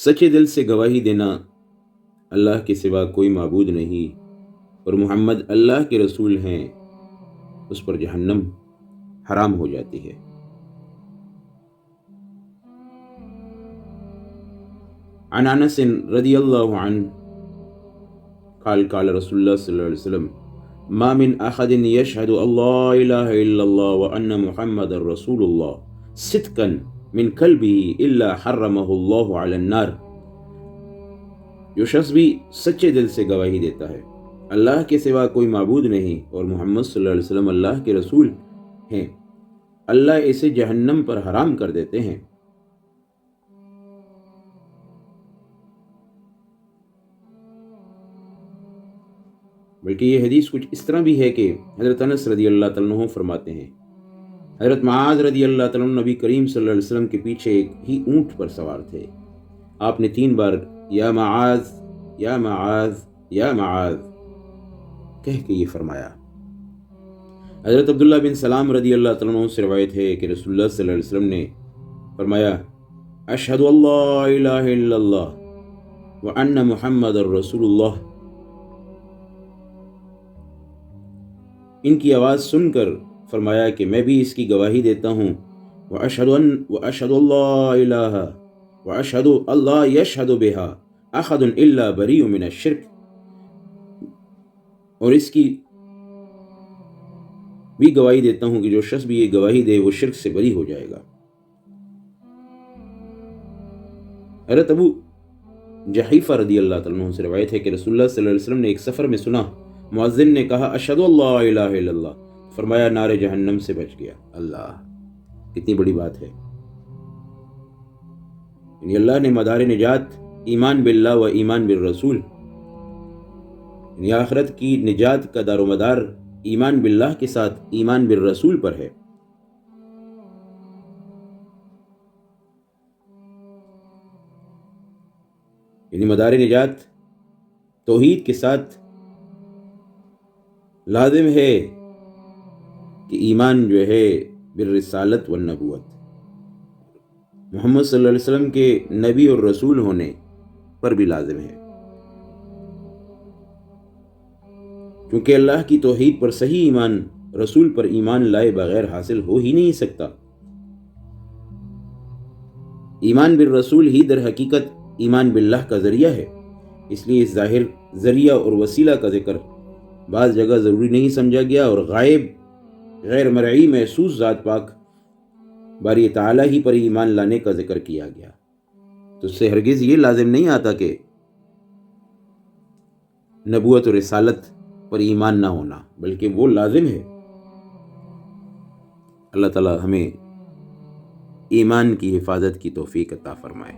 सच्चे दिल से गवाही देना अल्लाह के सिवा कोई माबूद नहीं और मोहम्मद अल्लाह के रसूल हैं, उस पर जहन्नम हराम हो जाती है। अन अनस रदियल्लाहु अन्हु क़ाल रसूलुल्लाह सल्लल्लाहु अलैहि वसल्लम मा मिन अहदिन यशहदु अल्ला इलाहा इल्लल्लाह व अन्ना मुहम्मदर रसूलुल्लाह सिद्क़न मिन क़ल्बिही इल्ला हर्रमहुल्लाहु अलन नार। जो शख्स भी सच्चे दिल से गवाही देता है अल्लाह के सिवा कोई माबूद नहीं और मोहम्मद सल्लल्लाहु अलैहि वसल्लम अल्लाह के रसूल हैं, अल्लाह इसे जहन्नम पर हराम कर देते हैं। बल्कि ये हदीस कुछ इस तरह भी है कि हज़रत अनस रदी अल्लाह तआला अन्हु फरमाते हैं, हज़रत मुआज़ रदी अल्लाह तआला अन्हु नबी करीम सल्लल्लाहु अलैहि वसल्लम के पीछे एक ही ऊँट पर सवार थे। आपने 3 बार या मुआज़ या मुआज़ या मुआज़ कह के ये फरमाया। हज़रत अब्दुल्लाह बिन सलाम रदी अल्लाह तआला अन्हु से रवायत है कि रसूलुल्लाह सल्लल्लाहु अलैहि वसल्लम ने फरमाया अशहदु अल्ला इलाहा इल्लल्लाह व अन्ना मुहम्मदर रसूलुल्लाह। इनकी आवाज़ सुनकर फरमाया कि मैं भी इसकी गवाही देता हूँ व अशहदु अल्ला इलाहा व अशहदु अल्ला यशहदु बिहा अहदुन इल्ला बरीउ मिनश शिर्क, और इसकी भी गवाही देता हूँ कि जो शख्स भी ये गवाही दे वो शिर्क से बरी हो जाएगा। हज़रत अबू जहीफा रदी अल्लाह तआला अन्हु से रवायत है कि रसूलुल्लाह सल्लल्लाहु अलैहि वसल्लम ने एक सफ़र में सुना मुअज्जिन ने कहा अशहदु अल्ला इलाहा इल्लल्लाह, फरमाया नारे जहन्नम से बच गया। अल्लाह, कितनी बड़ी बात है। यानी अल्लाह ने मदार निजात ईमान बिल्लाह व ईमान बिर रसूल, यानी आखिरत की निजात का दारोमदार ईमान बिल्लाह के साथ ईमान बिर रसूल पर है। यानी मदार निजात तौहीद के साथ लाजिम है कि ईमान जो है बिर रिसालत व नबूवत, मोहम्मद सल्लल्लाहु अलैहि वसल्लम के नबी और रसूल होने पर भी लाजिम है, क्योंकि अल्लाह की तौहीद पर सही ईमान रसूल पर ईमान लाए बगैर हासिल हो ही नहीं सकता। ईमान बिर रसूल ही दर हकीकत ईमान बिल्लाह का ज़रिया है, इसलिए इस ज़ाहिर ज़रिया और वसीला का जिक्र बाज़ जगह ज़रूरी नहीं समझा गया और गायब गैर मरई महसूस ज़ात पाक बारी ताला ही पर ईमान लाने का जिक्र किया गया। तो उससे हरगिज़ ये लाजिम नहीं आता कि नबूवत और रिसालत पर ईमान ना होना, बल्कि वो लाजिम है। अल्लाह ताला हमें ईमान की हिफाजत की तौफीक अता फरमाए।